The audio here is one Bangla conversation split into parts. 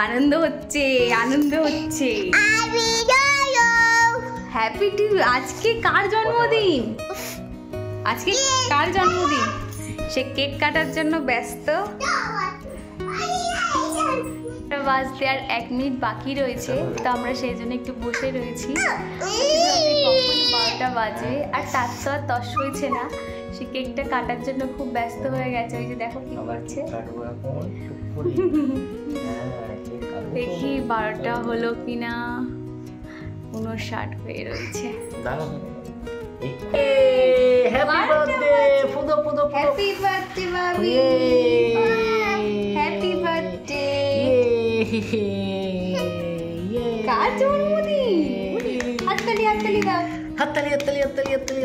আনন্দ হচ্ছে আনন্দ হচ্ছে। Happy to. আজকে কার জন্মদিন? আজকে কার জন্মদিন? সে কেক কাটার জন্য ব্যস্ত। বাজতে আর 1 মিনিট বাকি রয়েছে, তো আমরা সেই জন্য একটু বসে রয়েছি। 12টা বাজে আর তার তো আর 10 হয়েছে না। সে কেকটা কাটার জন্য খুব ব্যস্ত হয়ে গেছে। ওই যে দেখো কি করছে। দেখি 12টা হলো কিনা। 59 হয়ে রয়েছে। হ্যাপি বার্থডে ফুদো ফুদো হ্যাপি বার্থডে বাবি। Happy birthday. কার জন্মদিন? হাততালি হাততালি দাও। হাততালি হাততালি হাততালি হাততালি।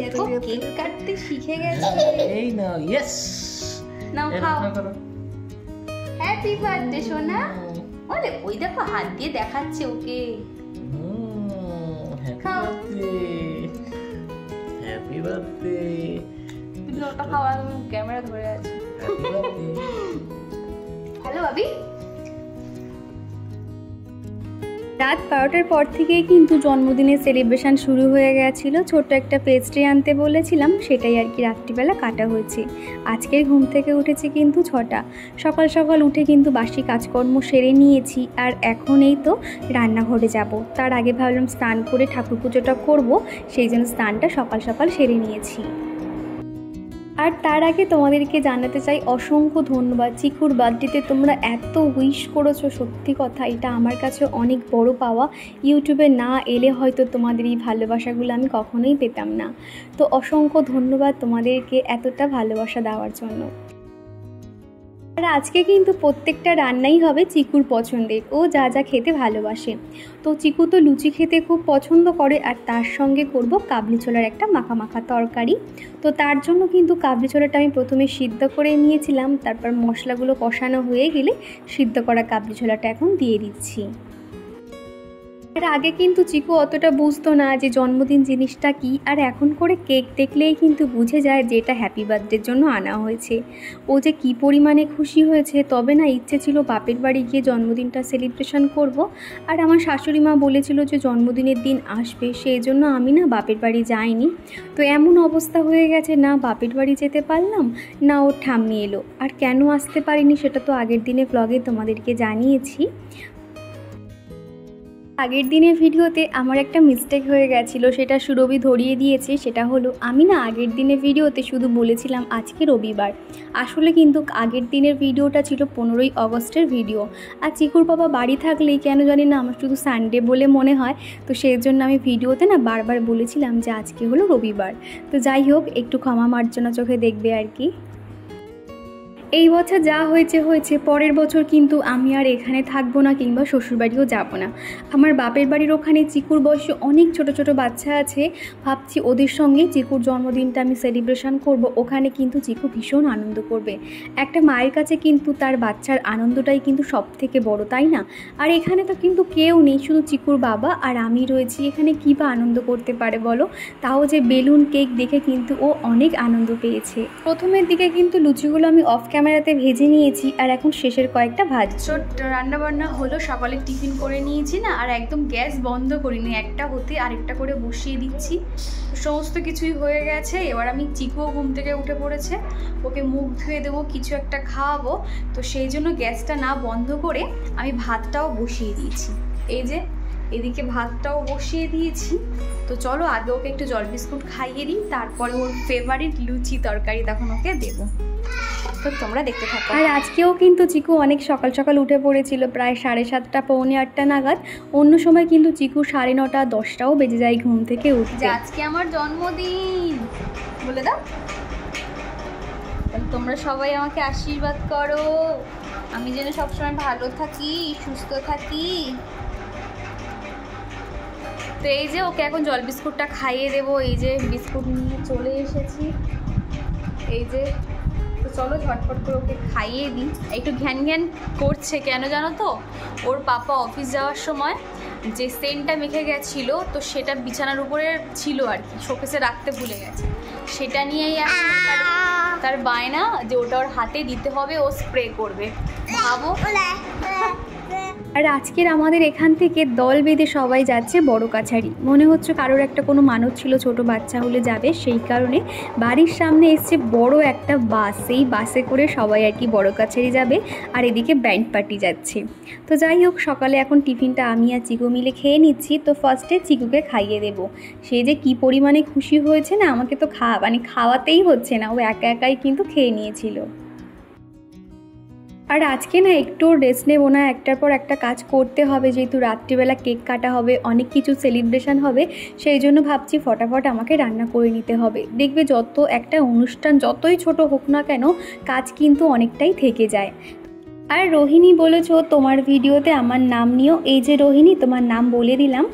দেখো কেক কাটতে শিখে গেছে। এই নাও। ইয়েস নাও খাও। হ্যাপি বার্থডে সোনা। বলে ওই দেখো হাত দিয়ে দেখাচ্ছে ওকে। খাও। Happy birthday. তুমি ওটা খাওয়া, ক্যামেরা ধরে আছে। হ্যালো বাবি। রাত 12টার পর থেকেই কিন্তু জন্মদিনের সেলিব্রেশন শুরু হয়ে গেছিল। ছোট্ট একটা পেস্ট্রি আনতে বলেছিলাম, সেটাই আর কি রাত্রিবেলা কাটা হয়েছে। আজকের ঘুম থেকে উঠেছি কিন্তু 6টা। সকাল সকাল উঠে কিন্তু বাসি কাজকর্ম সেরে নিয়েছি। আর এখন এই তো রান্নাঘরে যাব। তার আগে ভাবলাম স্নান করে ঠাকুর পুজোটা করব, সেই জন্য স্নানটা সকাল সকাল সেরে নিয়েছি। আর তার আগে তোমাদেরকে জানাতে চাই অসংখ্য ধন্যবাদ। চিকুর বার্থডেতে তোমরা এত উইশ করেছো, সত্যি কথা এটা আমার কাছে অনেক বড় পাওয়া। ইউটিউবে না এলে হয়তো তোমাদের এই ভালোবাসাগুলো আমি কখনোই পেতাম না। তো অসংখ্য ধন্যবাদ তোমাদেরকে এতটা ভালোবাসা দেওয়ার জন্য। আর আজকে কিন্তু প্রত্যেকটা রান্নাই হবে চিকুর পছন্দের। ও যা যা খেতে ভালোবাসে। তো চিকু তো লুচি খেতে খুব পছন্দ করে, আর তার সঙ্গে করব কাবলি ছোলার একটা মাখা মাখা তরকারি। তো তার জন্য কিন্তু কাবলি ছোলাটা আমি প্রথমে সিদ্ধ করে নিয়েছিলাম, তারপর মশলাগুলো কষানো হয়ে গেলে সিদ্ধ করা কাবলি ছোলাটা এখন দিয়ে দিচ্ছি। এর আগে কিন্তু চিকু অতটা বুঝতো না যে জন্মদিন জিনিসটা কি, আর এখন করে কেক দেখলেই কিন্তু বুঝে যায় যে এটা হ্যাপি বার্থডের জন্য আনা হয়েছে। ও যে কী পরিমাণে খুশি হয়েছে। তবে না ইচ্ছে ছিল বাপের বাড়ি গিয়ে জন্মদিনটা সেলিব্রেশন করব, আর আমার শাশুড়ি মা বলেছিল যে জন্মদিনের দিন আসবে, সেই জন্য আমি না বাপের বাড়ি যাইনি। তো এমন অবস্থা হয়ে গেছে, না বাপের বাড়ি যেতে পারলাম না ওর ঠাম্মি এলো। আর কেন আসতে পারিনি সেটা তো আগের দিনে ব্লগে তোমাদেরকে জানিয়েছি। আগের দিনের ভিডিওতে আমার একটা মিস্টেক হয়ে গেছিলো, সেটা সুরভি ধরিয়ে দিয়েছে। সেটা হলো আমি না আগের দিনের ভিডিওতে শুধু বলেছিলাম আজকে রবিবার। আসলে কিন্তু আগের দিনের ভিডিওটা ছিল 15ই অগস্টের ভিডিও। আর চিকুর বাবা বাড়ি থাকলেই কেন জানি না আমার শুধু সানডে বলে মনে হয়। তো সেই জন্য আমি ভিডিওতে না বারবার বলেছিলাম যে আজকে হলো রবিবার। তো যাই হোক, একটু ক্ষমা মার্জনা চোখে দেখবে আর কি। এই বছর যা হয়েছে হয়েছে, পরের বছর কিন্তু আমি আর এখানে থাকবো না, কিংবা শ্বশুরবাড়িও যাব না। আমার বাপের বাড়ির ওখানে চিকুর বয়সে অনেক ছোট ছোট বাচ্চা আছে। ভাবছি ওদের সঙ্গে চিকুর জন্মদিনটা আমি সেলিব্রেশন করব। ওখানে কিন্তু চিকু ভীষণ আনন্দ করবে। একটা মায়ের কাছে কিন্তু তার বাচ্চার আনন্দটাই কিন্তু সব থেকে বড়, তাই না? আর এখানে তো কিন্তু কেউ নেই, শুধু চিকুর বাবা আর আমি রয়েছি। এখানে কী বা আনন্দ করতে পারে বলো? তাও যে বেলুন কেক দেখে কিন্তু ও অনেক আনন্দ পেয়েছে। প্রথমের দিকে কিন্তু লুচিগুলো আমি অফ ক্যামেরাতে ভেজে নিয়েছি, আর এখন শেষের কয়েকটা ছোট্ট রান্নাবান্না হলো। সকালে টিফিন করে নিয়েছি না, আর একদম গ্যাস বন্ধ করিনি, একটা হতে আরেকটা করে বসিয়ে দিচ্ছি। সমস্ত কিছুই হয়ে গেছে। এবার আমি চিকুও ঘুম থেকে উঠে পড়েছে, ওকে মুখ ধুয়ে দেবো, কিছু একটা খাওয়াবো। তো সেই জন্য গ্যাসটা না বন্ধ করে আমি ভাতটাও বসিয়ে দিয়েছি। এই যে এদিকে ভাতটাও বসিয়ে দিয়েছি। তো চলো আগে ওকে একটু জল বিস্কুট খাইয়ে দিই, তারপরে ওর ফেভারিট লুচি তরকারি তখন ওকে দেবো। তো তোমরা দেখতে থাকো। আর আজকেও কিন্তু চিকু অনেক সকাল সকাল উঠে পড়েছিল, প্রায় 7:30 পৌনে 8টা নাগাদ। অন্য সময় কিন্তু চিকু 9:30 10টাও বেজে যায় ঘুম থেকে উঠতে। আজকে আমার জন্মদিন বলে দাও। তোমরা সবাই আমাকে আশীর্বাদ করো, আমি যেন সবসময় ভালো থাকি, সুস্থ থাকি। তো এই যে ওকে এখন জল বিস্কুটটা খাইয়ে দেবো। এই যে বিস্কুট নিয়ে চলে এসেছি, এই যে। তো চলো ঝটপট করে ওকে খাইয়ে দিই। একটু ঘ্যান ঘ্যান করছে, কেন জানো তো? ওর পাপা অফিস যাওয়ার সময় যে সেন্টটা মেখে গেছিলো, তো সেটা বিছানার উপরে ছিল আর কি, শোকেসে রাখতে ভুলে গেছে। সেটা নিয়েই তার বায়না যে ওটা ওর হাতে দিতে হবে, ও স্প্রে করবে। ভাবো আর আজকের আমাদের এখান থেকে দল বেঁধে সবাই যাচ্ছে বড় কাছারি। মনে হচ্ছে কারোর একটা কোনো মানত ছিল ছোট বাচ্চা হলে যাবে, সেই কারণে বাড়ির সামনে এসছে বড় একটা বাস। সেই বাসে করে সবাই আর কি বড় কাছারি যাবে, আর এদিকে ব্যান্ড পার্টি যাচ্ছে। তো যাই হোক, সকালে এখন টিফিনটা আমি আর চিকু মিলে খেয়ে নিচ্ছি। তো ফার্স্টে চিকুকে খাইয়ে দেবো। সে যে কী পরিমাণে খুশি হয়েছে না, আমাকে তো খাওয়াতেই হচ্ছে না, ও একা একাই কিন্তু খেয়ে নিয়েছিল। আর আজকে না একটু রেস্ট নেবো না, একটার পর একটা কাজ করতে হবে, যেহেতু রাত্রিবেলা কেক কাটা হবে, অনেক কিছু সেলিব্রেশন হবে, সেই জন্য ভাবছি ফটাফট আমাকে রান্না করে নিতে হবে। দেখবে যত একটা অনুষ্ঠান যতই ছোট হোক না কেন, কাজ কিন্তু অনেকটাই থেকে যায়। আর রোহিণী বলেছো তোমার ভিডিওতে আমার নাম নিও, এই যে রোহিণী তোমার নাম বলে দিলাম।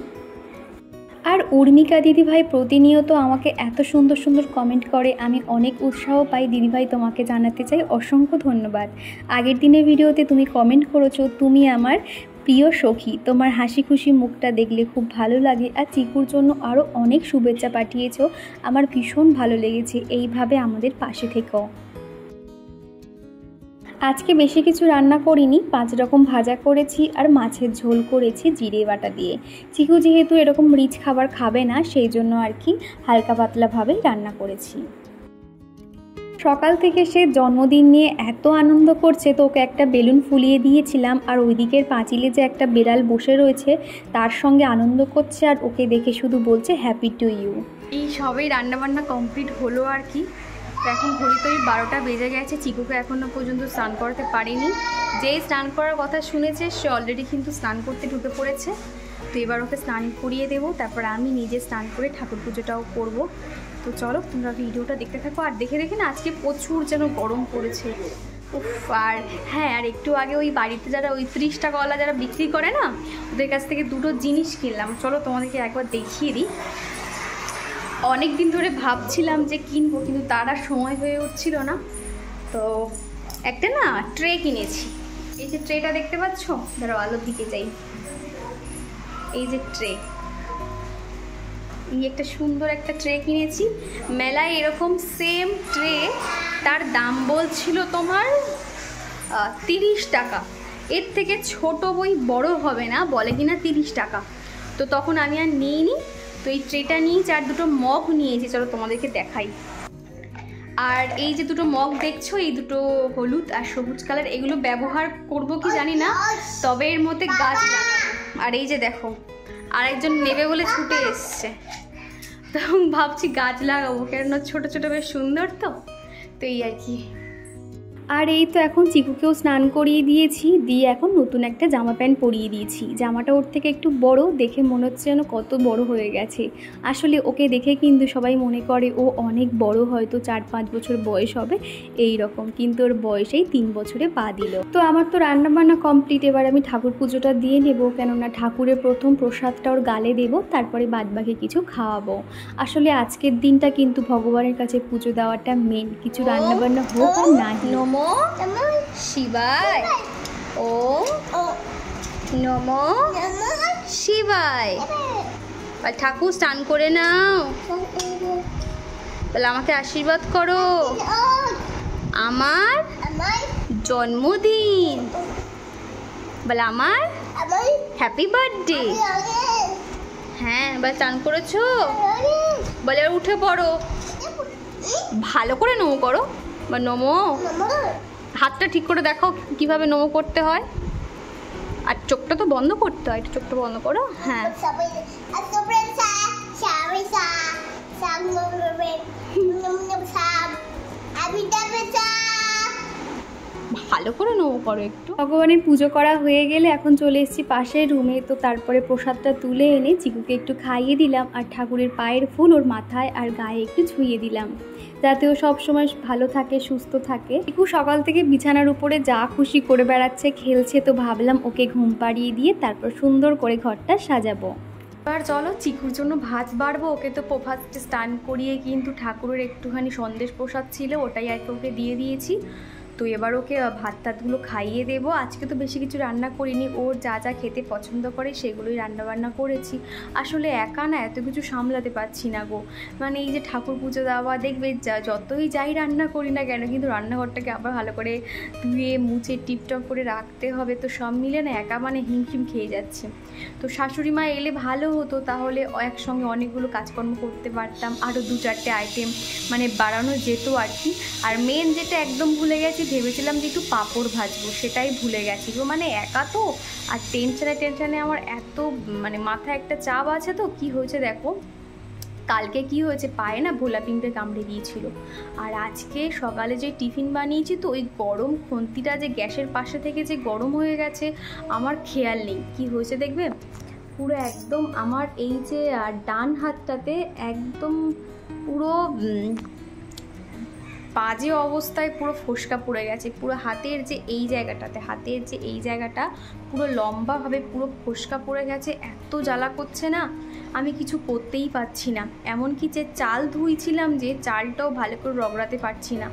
আর উর্মিকা দিদিভাই প্রতিনিয়ত আমাকে এত সুন্দর সুন্দর কমেন্ট করে, আমি অনেক উৎসাহ পাই। দিদিভাই তোমাকে জানাতে চাই অসংখ্য ধন্যবাদ। আগের দিনের ভিডিওতে তুমি কমেন্ট করেছো তুমি আমার প্রিয় সখী, তোমার হাসি খুশি মুখটা দেখলে খুব ভালো লাগে। আর চিকুর জন্য আরও অনেক শুভেচ্ছা পাঠিয়েছো, আমার ভীষণ ভালো লেগেছে। এইভাবে আমাদের পাশে থেকো। আজকে বেশি কিছু রান্না করিনি, 5 রকম ভাজা করেছি আর মাছের ঝোল করেছি জিরে বাটা দিয়ে। চিকু যেহেতু এরকম রিচ খাবার খাবে না, সেই জন্য আর কি হালকা পাতলাভাবেই রান্না করেছি। সকাল থেকে সে জন্মদিন নিয়ে এত আনন্দ করছে, তো ওকে একটা বেলুন ফুলিয়ে দিয়েছিলাম। আর ওই দিকের পাঁচিলে যে একটা বিড়াল বসে রয়েছে তার সঙ্গে আনন্দ করছে, আর ওকে দেখে শুধু বলছে হ্যাপি টু ইউ। এই সবেই রান্নাবান্না কমপ্লিট হলো আর কি। এখন ঘড়িতে ওই 12টা বেজে গেছে। চিকুকে এখনও পর্যন্ত স্নান করাতে পারিনি। যেই স্নান করার কথা শুনেছে সে অলরেডি কিন্তু স্নান করতে ঢুকে পড়েছে। তো এবার ওকে স্নান করিয়ে দেবো, তারপর আমি নিজে স্নান করে ঠাকুর পুজোটাও করব। তো চলো তোমরা ভিডিওটা দেখতে থাকো। আর দেখে দেখে না আজকে প্রচুর যেন গরম পড়েছে। উফ, আর হ্যাঁ, আর একটু আগে ওই বাড়িতে যারা ওই 30 টাকাওয়ালা যারা বিক্রি করে না, ওদের কাছ থেকে দুটো জিনিস কিনলাম। চলো তোমাদেরকে একবার দেখিয়ে দিই। অনেক দিন ধরে ভাবছিলাম যে কিনবো, কিন্তু তার আর সময় হয়ে উঠছিল না। তো একটা না ট্রে কিনেছি। এই যে ট্রেটা দেখতে পাচ্ছ, ধরো আলোর দিকে যাই, এই যে ট্রে, এই একটা সুন্দর একটা ট্রে কিনেছি। মেলায় এরকম সেম ট্রে তার দাম বলছিল তোমার 30 টাকা। এর থেকে ছোট বই বড় হবে না, বলে কিনা 30 টাকা। তো তখন আমি আর নিইনি। তো এই ট্রেটা নিয়েছি আর দুটো মগ নিয়েছি, চলো তোমাদেরকে দেখাই। আর এই যে দুটো মগ দেখছো, এই দুটো হলুদ আর সবুজ কালার, এগুলো ব্যবহার করব কি জানি না, তবে এর মধ্যে গাছ লাগাবো। আর এই যে দেখো, আরেকজন নেবে বলে ছুটে এসছে, তো ভাবছি গাছ লাগাবো, কেননা ছোটো ছোটো বেশ সুন্দর। তো এই আর কি। আর এই তো এখন চিকুকেও স্নান করিয়ে দিয়েছি, দিয়ে এখন নতুন একটা জামা প্যান্ট পরিয়ে দিয়েছি। জামাটা ওর থেকে একটু বড়, দেখে মনে হচ্ছে যেন কত বড় হয়ে গেছে। আসলে ওকে দেখে কিন্তু সবাই মনে করে ও অনেক বড়, হয়তো 4-5 বছর বয়স হবে এই রকম, কিন্তু ওর বয়সেই 3 বছরে পা দিল। তো আমার তো রান্নাবান্না কমপ্লিট, এবার আমি ঠাকুর পুজোটা দিয়ে নেব, কেননা ঠাকুরের প্রথম প্রসাদটা ওর গালে দেব, তারপরে বাদবাকি কিছু খাওয়াবো। আসলে আজকের দিনটা কিন্তু ভগবানের কাছে পুজো দেওয়াটা মেন, কিছু রান্নাবান্না হোক আর না। নমো শিবায়, ওম নমো শিবায়। ঠাকুর স্নান করে নাও, তাহলে আমাকে আশীর্বাদ করো। আমার জন্মদিন, বলে আমার হ্যাপি বার্থডে। হ্যাঁ, এবার স্নান করেছো, বলে আর উঠে পড়ো, ভালো করে নমো করো। বা নমো, হাতটা ঠিক করে দেখো কিভাবে নমো করতে হয়, আর চোখটা তো বন্ধ করতে হয়, চোখটা বন্ধ করো। হ্যাঁ, ভালো করে নমো করো একটু। ভগবানের পুজো করা হয়ে গেলে এখন চলে এসেছি পাশের রুমে। তো তারপরে প্রসাদটা তুলে এনে চিকুকে একটু খাইয়ে দিলাম, আর ঠাকুরের পায়ের ফুল ওর মাথায় আর গায়ে একটু ছুঁয়ে দিলাম, যাতে ও সবসময় ভালো থাকে, সুস্থ থাকে। চিকু সকাল থেকে বিছানার উপরে যা খুশি করে বেড়াচ্ছে, খেলছে। তো ভাবলাম ওকে ঘুম পাড়িয়ে দিয়ে তারপর সুন্দর করে ঘরটা সাজাবো। এবার চলো চিকুর জন্য ভাত বাড়বো। ওকে তো ফার্স্টে স্নান করিয়ে কিন্তু ঠাকুরের একটুখানি সন্দেশ প্রসাদ ছিল, ওটাই আর ওকে দিয়ে দিয়েছি। তো এবার ওকে ভাত টাতগুলো খাইয়ে দেবো। আজকে তো বেশি কিছু রান্না করিনি, ওর যা যা খেতে পছন্দ করে সেগুলোই রান্নাবান্না করেছি। আসলে একা না এত কিছু সামলাতে পারছি না গো, মানে এই যে ঠাকুর পুজো দেওয়া, দেখবে যতই যাই রান্না করি না কেন কিন্তু রান্নাঘরটাকে আবার ভালো করে ধুয়ে মুছে টিপটপ করে রাখতে হবে, তো সব মিলে না একা মানে হিমশিম খেয়ে যাচ্ছে। তো শাশুড়ি মা এলে ভালো হতো, তাহলে একসঙ্গে অনেকগুলো কাজকর্ম করতে পারতাম, আরও 2-4টে আইটেম মানে বাড়ানো যেত আর কি। আর মেন যেটা একদম ভুলে গেছি, ভেবেছিলাম যে একটু পাঁপড় ভাজবো, সেটাই ভুলে গেছি গো। মানে একা তো, আর টেনশানে আমার এত মানে মাথায় একটা চাপ আছে। তো কি হয়েছে দেখো, কালকে কি হয়েছে, পায়ে না ভোলা পিঁপড়ে কামড়ে দিয়েছিল। আর আজকে সকালে যে টিফিন বানিয়েছি, তো ওই গরম খুন্তিটা যে গ্যাসের পাশে থেকে যে গরম হয়ে গেছে, আমার খেয়াল নেই কি হয়েছে দেখবে, পুরো একদম আমার এই যে ডান হাতটাতে একদম পুরো বাজে অবস্থায় পুরো ফোসকা পড়ে গেছে। পুরো হাতের যে এই জায়গাটা পুরো লম্বাভাবে পুরো ফোসকা পড়ে গেছে। এত জ্বালা করছে না, আমি কিছু করতেই পারছি না। এমনকি যে চাল ধুইছিলাম, যে চালটাও ভালো করে রগড়াতে পারছি না,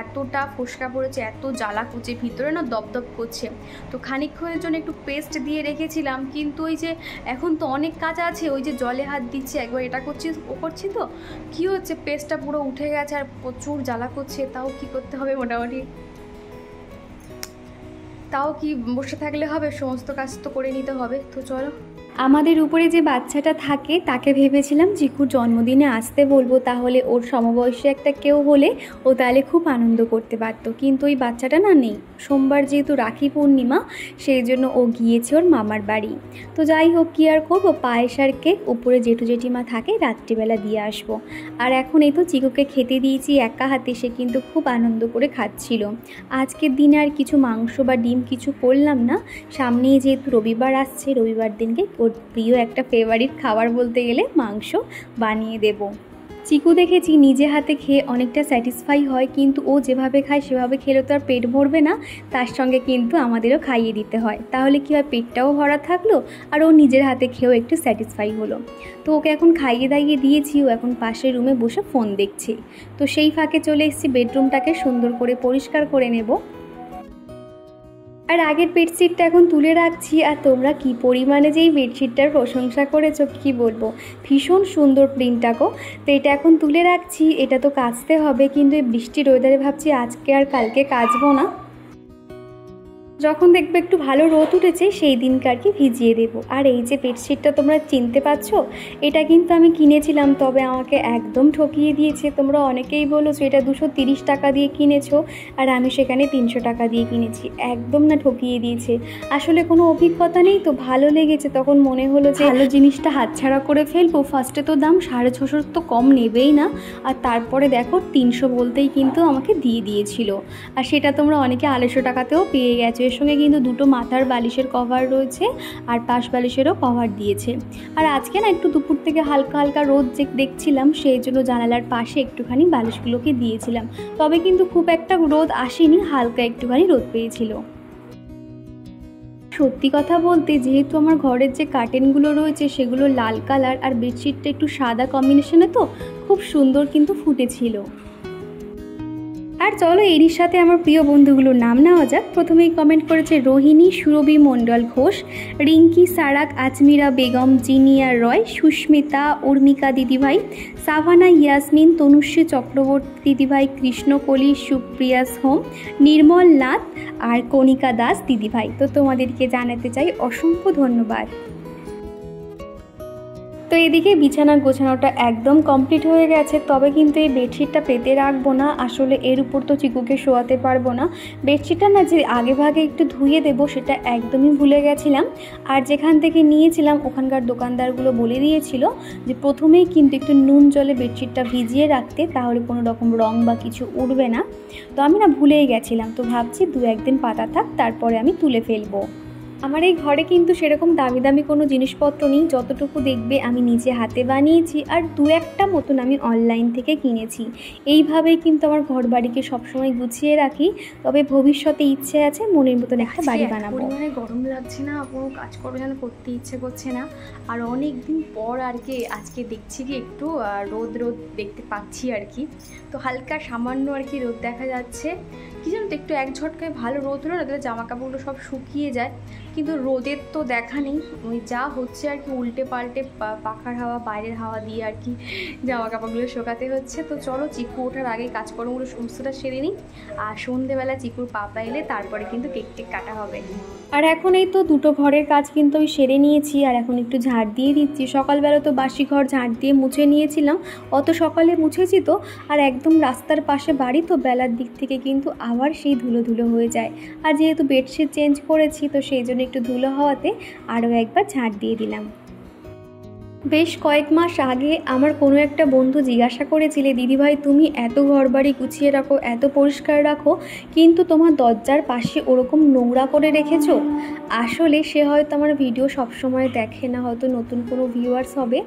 এতটা ফোসকা পড়েছে, এত জ্বালা করছে, ভিতরে না দপদপ করছে। তো খানিকক্ষণের জন্য একটু পেস্ট দিয়ে রেখেছিলাম, কিন্তু ওই যে এখন তো অনেক কাজ আছে, ওই যে জলে হাত দিচ্ছি, একবার এটা করছি ও করছি, তো কী হচ্ছে পেস্টটা পুরো উঠে গেছে আর প্রচুর জ্বালা করছে। তাও কি করতে হবে, মোটামুটি তাও কি বসে থাকলে হবে, সমস্ত কাজ তো করে নিতে হবে। তো চলো, আমাদের উপরে যে বাচ্চাটা থাকে তাকে ভেবেছিলাম জিকুর জন্মদিনে আসতে বলবো, তাহলে ওর সমবয়সী একটা কেউ হলে ও তাহলে খুব আনন্দ করতে পারত, কিন্তু ওই বাচ্চাটা না নেই। সোমবার যেহেতু রাখি পূর্ণিমা, সেই জন্য ও গিয়েছে ওর মামার বাড়ি। তো যাই হোক, কী আর করবো, পায়েস আর কেক উপরে জেঠু জেঠিমা থাকে, রাত্রিবেলা দিয়ে আসবো। আর এখন এই তো চিকুকে খেতে দিয়েছি একা হাতে, সে কিন্তু খুব আনন্দ করে খাচ্ছিল। আজকের দিনে আর কিছু মাংস বা ডিম কিছু করলাম না, সামনেই যেহেতু রবিবার আসছে, রবিবার দিনকে ওর প্রিয় একটা ফেভারিট খাবার বলতে গেলে মাংস বানিয়ে দেব। চিকু দেখেছি নিজে হাতে খেয়ে অনেকটা স্যাটিসফাই হয়, কিন্তু ও যেভাবে খায় সেভাবে খেলে তো আর পেট ভরবে না, তার সঙ্গে কিন্তু আমাদেরও খাইয়ে দিতে হয়। তাহলে কী হয়, পেটটাও ভরা থাকলো আর ও নিজের হাতে খেয়েও একটু স্যাটিসফাই হলো। তো ওকে এখন খাইয়ে দাইয়ে দিয়েছি, ও এখন পাশের রুমে বসে ফোন দেখছে। তো সেই ফাঁকে চলে এসেছি বেডরুমটাকে সুন্দর করে পরিষ্কার করে নেব। আর আগের বেডশিটটা এখন তুলে রাখছি। আর তোমরা কি পরিমাণে যে এই বেডশিটটার প্রশংসা করেছো কি বলবো, ভীষণ সুন্দর প্রিন্টটা গো। তো এটা এখন তুলে রাখছি, এটা তো কাচতে হবে, কিন্তু এই বৃষ্টির ওয়েদারে ভাবছি আজকে আর কালকে কাচবো না, যখন দেখবে একটু ভালো রোদ উঠেছে সেই দিনকারকে ভিজিয়ে দেব। আর এই যে বেডশিটটা তোমরা চিনতে পারছো, এটা কিন্তু আমি কিনেছিলাম, তবে আমাকে একদম ঠকিয়ে দিয়েছে। তোমরা অনেকেই বলেছো এটা 230 টাকা দিয়ে কিনেছো, আর আমি সেখানে 300 টাকা দিয়ে কিনেছি। একদম না ঠকিয়ে দিয়েছে, আসলে কোনো অভিজ্ঞতা নেই তো, ভালো লেগেছে, তখন মনে হলো যে ভালো জিনিসটা হাতছাড়া করে ফেলবো। ফার্স্টে তো দাম 650 তো কম নেবেই না, আর তারপরে দেখো 300 বলতেই কিন্তু আমাকে দিয়ে দিয়েছিল। আর সেটা তোমরা অনেকে 250 টাকাতেও পেয়ে গেছো। এর সঙ্গে কিন্তু দুটো মাথার বালিশের কভার রয়েছে, আর পাশ বালিশেরও কভার দিয়েছে। আর আজকে না একটু দুপুর থেকে হালকা হালকা রোদ দেখছিলাম, সেই জন্য জানালার পাশে একটুখানি বালিশগুলোকে দিয়েছিলাম, তবে কিন্তু খুব একটা রোদ আসেনি, হালকা একটুখানি রোদ পেয়েছিল। সত্যি কথা বলতে, যেহেতু আমার ঘরের যে কার্টেনগুলো রয়েছে সেগুলো লাল কালার, আর বেডশিটটা একটু সাদা কম্বিনেশনে, তো খুব সুন্দর কিন্তু ফুটেছিল। আর চলো এরই সাথে আমার প্রিয় বন্ধুগুলোর নাম নেওয়া যাক। প্রথমেই কমেন্ট করেছে রোহিণী, সুরভি মণ্ডল ঘোষ, রিঙ্কি সারাক, আজমিরা বেগম, জিনিয়া রয়, সুস্মিতা, উর্মিকা দিদিভাই, সাভানা ইয়াসমিন, তনুশ্রী চক্রবর্তী দিদিভাই, কৃষ্ণকলি, সুপ্রিয়া হোম, নির্মল নাথ আর কণিকা দাস দিদিভাই। তো তোমাদেরকে জানাতে চাই অসংখ্য ধন্যবাদ। তো এদিকে বিছানা গোছানোটা একদম কমপ্লিট হয়ে গেছে, তবে কিন্তু এই বেডশিটটা পেতে রাখবো না, আসলে এর উপর তো চিকুকে শোয়াতে পারবো না। বেডশিটটা না যে আগে ভাগে একটু ধুয়ে দেবো সেটা একদমই ভুলে গেছিলাম। আর যেখান থেকে নিয়েছিলাম ওখানকার দোকানদারগুলো বলে দিয়েছিল যে প্রথমেই কিন্তু একটু নুন জলে বেডশিটটা ভিজিয়ে রাখতে, তাহলে কোনো রকম রং বা কিছু উঠবে না। তো আমি না ভুলেই গেছিলাম, তো ভাবছি 2-1 দিন পাতা থাক, তারপরে আমি তুলে ফেলবো। আমার এই ঘরে কিন্তু সেরকম দামি দামি কোনো জিনিসপত্র নেই, যতটুকু দেখবে আমি নিজে হাতে বানিয়েছি, আর 2-1টা মতন আমি অনলাইন থেকে কিনেছি। এইভাবেই কিন্তু আমার ঘর বাড়িকে সবসময় গুছিয়ে রাখি, তবে ভবিষ্যতে ইচ্ছে আছে মনের মতন একটা বাড়ি বানাবো। পরিমাণে গরম লাগছে না, কোনো কাজকর্ম যেন করতে ইচ্ছে করছে না, আর অনেক দিন পর আর কি আজকে দেখছি কি একটু রোদ দেখতে পাচ্ছি আর কি। তো হালকা সামান্য আর কি রোদ দেখা যাচ্ছে, কি জানো তো, একটু এক ঝটকায় ভালো রোদ হলো না, তাহলে জামা কাপড়গুলো সব শুকিয়ে যায়, কিন্তু রোদের তো দেখা নেই। ওই যা হচ্ছে আর কি, উল্টে পাল্টে পাখার হাওয়া বাইরের হাওয়া দিয়ে আর কি জামা কাপড়গুলো শুকাতে হচ্ছে। তো চলো চিকু ওঠার আগে কাজকর্মগুলো সমস্তটা সেরে নিই, আর সন্ধেবেলা চিকুর পাপা এলে তারপরে কিন্তু কেক টেক কাটা হবে। আর এখন এই তো দুটো ঘরের কাজ কিন্তু আমি সেরে নিয়েছি, আর এখন একটু ঝাড় দিয়ে দিচ্ছি। সকালবেলা তো বাসি ঘর ঝাড় দিয়ে মুছে নিয়েছিলাম, অত সকালে মুছেছি তো, আর একদম রাস্তার পাশে বাড়ি তো বেলার দিক থেকে কিন্তু আবার সেই ধুলো ধুলো হয়ে যায়। আর যেহেতু বেডশিট চেঞ্জ করেছি তো সেই জন্য একটু ধুলো হওয়াতে আরও একবার ঝাড় দিয়ে দিলাম। বেশ কয়েক মাস আগে আমার কোনো একটা বন্ধু জিজ্ঞাসা করেছিলে, দিদিভাই তুমি এত ঘরবাড়ি গুছিয়ে রাখো, এত পরিষ্কার রাখো, কিন্তু তোমার দরজার পাশে ওরকম নোংরা করে রেখেছো। আসলে সে হয়তো আমার ভিডিও সবসময় দেখে না, হয়তো নতুন কোনো ভিউয়ার্স হবে।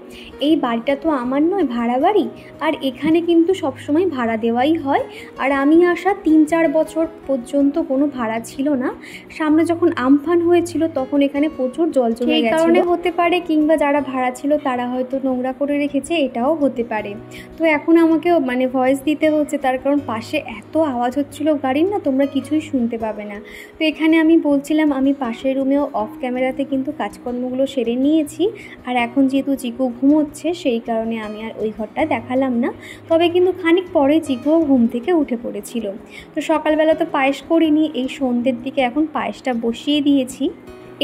এই বাড়িটা তো আমার নয়, ভাড়া বাড়ি, আর এখানে কিন্তু সবসময় ভাড়া দেওয়াই হয়। আর আমি আসা 3-4 বছর পর্যন্ত কোনো ভাড়া ছিল না। সামনে যখন আমফান হয়েছিল তখন এখানে প্রচুর জল জমে গেছে, এই কারণে হতে পারে, কিংবা যারা ভাড়া ছিল তারা হয়তো নোংরা করে রেখেছে, এটাও হতে পারে। তো এখন আমাকে ভয়েস দিতে হচ্ছে, তার কারণ পাশে এত আওয়াজ হচ্ছিল গাড়ির না, তোমরা কিছুই শুনতে পাবে না। তো এখানে আমি বলছিলাম আমি পাশের রুমেও অফ ক্যামেরাতে কিন্তু কাজকর্মগুলো সেরে নিয়েছি। আর এখন যেহেতু চিকু ঘুমোচ্ছে সেই কারণে আমি আর ওই ঘরটা দেখালাম না, তবে কিন্তু খানিক পরে চিকুও ঘুম থেকে উঠে পড়েছিল। তো সকালবেলা তো পায়েস করিনি, এই সন্ধ্যের দিকে এখন পায়েসটা বসিয়ে দিয়েছি।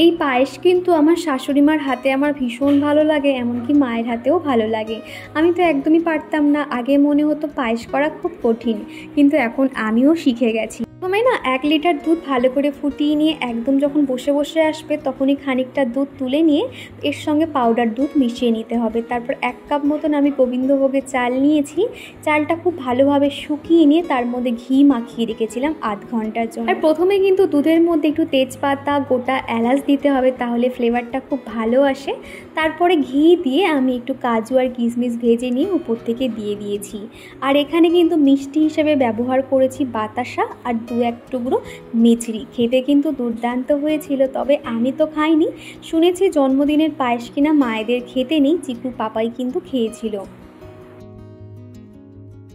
এই পায়েস কিন্তু আমার শাশুড়িমার হাতে আমার ভীষণ ভালো লাগে, এমনকি মায়ের হাতেও ভালো লাগে। আমি তো একদমই পারতাম না, আগে মনে হতো পায়েস করা খুব কঠিন, কিন্তু এখন আমিও শিখে গেছি। প্রথমে না 1 লিটার দুধ ভালো করে ফুটিয়ে নিয়ে একদম যখন বসে বসে আসবে তখনই খানিকটা দুধ তুলে নিয়ে এর সঙ্গে পাউডার দুধ মিশিয়ে নিতে হবে। তারপর 1 কাপ মতন আমি গোবিন্দভোগের চাল নিয়েছি, চালটা খুব ভালোভাবে শুকিয়ে নিয়ে তার মধ্যে ঘি মাখিয়ে রেখেছিলাম আধ ঘন্টার জন্য। আর প্রথমে কিন্তু দুধের মধ্যে একটু তেজপাতা, গোটা এলাচ দিতে হবে, তাহলে ফ্লেভারটা খুব ভালো আসে। তারপরে ঘি দিয়ে আমি একটু কাজু আর কিশমিশ ভেজে নিয়ে উপর থেকে দিয়ে দিয়েছি। আর এখানে কিন্তু মিষ্টি হিসেবে ব্যবহার করেছি বাতাসা আর 2-1 টুকরো মিছরি। খেতে কিন্তু দুর্দান্ত হয়েছিল, তবে আমি তো খাইনি। শুনেছি জন্মদিনের পায়েস কিনা মায়েদের খেতে নেই, চিকু পাপাই কিন্তু খেয়েছিল।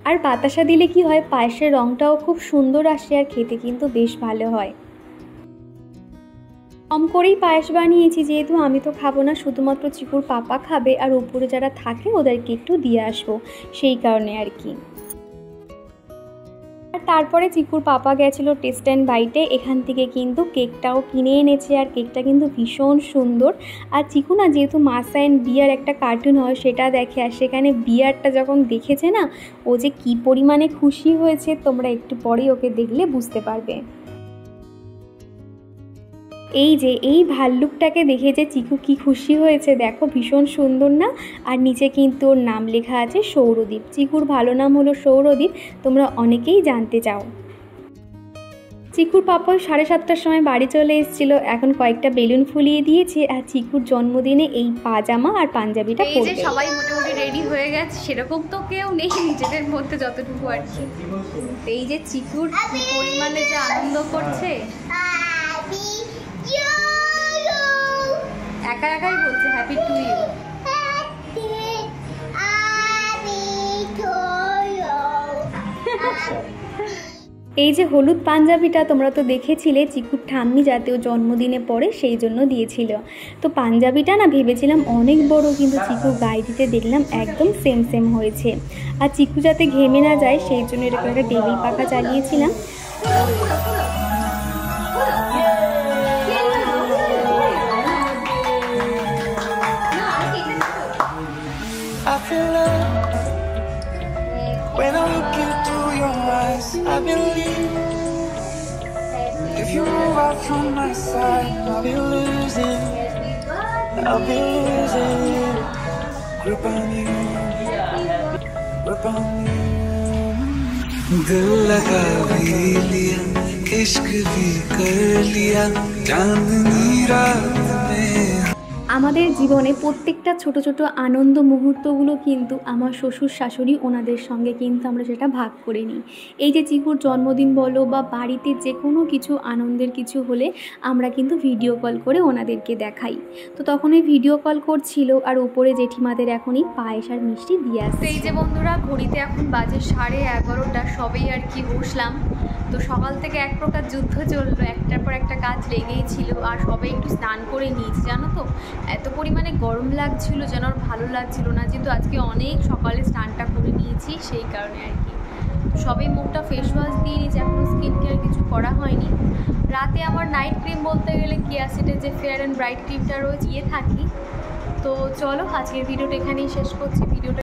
আর বাতাসা দিলে কি হয়, পায়েসের রঙটাও খুব সুন্দর আসে আর খেতে কিন্তু বেশ ভালো হয়। কম করেই পায়েস বানিয়েছি, যেহেতু আমি তো খাবো না, শুধুমাত্র চিকুর পাপা খাবে, আর উপরে যারা থাকে ওদেরকে একটু দিয়ে আসবো, সেই কারণে আর কি। আর তারপরে চিকুর পাপা গেছিলো টেস্ট অ্যান্ড বাইটে, এখান থেকে কিন্তু কেকটাও কিনে এনেছে, আর কেকটা কিন্তু ভীষণ সুন্দর। আর চিকু না যেহেতু মাস অ্যান্ড বিয়ার একটা কার্টুন হয় সেটা দেখে, আর সেখানে বিয়ারটা যখন দেখেছে না, ও যে কী পরিমাণে খুশি হয়েছে তোমরা একটু পরেই ওকে দেখলে বুঝতে পারবে। এই যে এই ভাল্লুকটাকে দেখে যে চিকু কি খুশি হয়েছে দেখো, ভীষণ সুন্দর না? আর নিচে কিন্তু ওর নাম লেখা আছে সৌরদীপ। চিকুর ভালো নাম হলো সৌরদীপ, তোমরা অনেকেই জানতে চাও। চিকুর পাপা 7:30টার সময় বাড়ি চলে এসেছিলো, এখন কয়েকটা বেলুন ফুলিয়ে দিয়েছে, আর চিকুর জন্মদিনে এই পাজামা আর পাঞ্জাবিটা পরবে। এই যে সবাই মোটামুটি রেডি হয়ে গেছে, সেরকম তো কেউ নেই, নিজেদের মধ্যে যতটুকু আর কি। এই যে চিকুর কি পরিমাণে যে আনন্দ করছে, একা একাই বলছে হ্যাপি টু ইউ। এই যে হলুদ পাঞ্জাবিটা তোমরা তো দেখেছিলে, চিকুর ঠাম্মি যাতে ও জন্মদিনে পরে সেই জন্য দিয়েছিল। তো পাঞ্জাবিটা না ভেবেছিলাম অনেক বড়, কিন্তু চিকু গায়ে দিতে দেখলাম একদম সেম সেম হয়েছে। আর চিকু যাতে ঘেমে না যায় সেই জন্য এরকম একটা টেবিল পাখা চালিয়েছিলাম। I feel love when I look into your eyes. I believe if you move out from my side, I'll be losing grip on you, grip on you. दिल लगा भी लिया, इश्क भी कर लिया, चांदनी रात में। আমাদের জীবনে প্রত্যেকটা ছোট ছোট আনন্দ মুহূর্তগুলো কিন্তু আমার শ্বশুর শাশুড়ি ওনাদের সঙ্গে কিন্তু আমরা সেটা ভাগ করে নিই। এই যে চিকুর জন্মদিন বলো বা বাড়িতে যে কোনো কিছু আনন্দের কিছু হলে আমরা কিন্তু ভিডিও কল করে ওনাদেরকে দেখাই। তো তখন ওই ভিডিও কল করছিল, আর উপরে জেঠিমাদের এখনই পায়েস আর মিষ্টি দিয়ে আসছে। এই যে বন্ধুরা, ঘড়িতে এখন বাজে 11:30, সবেই আর কি বসলাম। তো সকাল থেকে এক প্রকার যুদ্ধ চললো, একটার পর একটা কাজ লেগেই ছিল। আর সবাই একটু স্নান করে নিয়েছি জানো তো, এত পরিমাণে গরম লাগছিল যেন আর ভালো লাগছিল না, যেহেতু আজকে অনেক সকালে স্নানটা করে নিয়েছি সেই কারণে আর কি। সবাই মুখটা ফেস ওয়াশ দিয়ে নিয়েছি, এখনও স্কিন কেয়ার কিছু করা হয়নি। রাতে আমার নাইট ক্রিম বলতে গেলে কেয়াসিটের যে ফেয়ার অ্যান্ড ব্রাইট ক্রিমটা রয়েছে থাকি। তো চলো আজকের ভিডিওটা এখানেই শেষ করছি।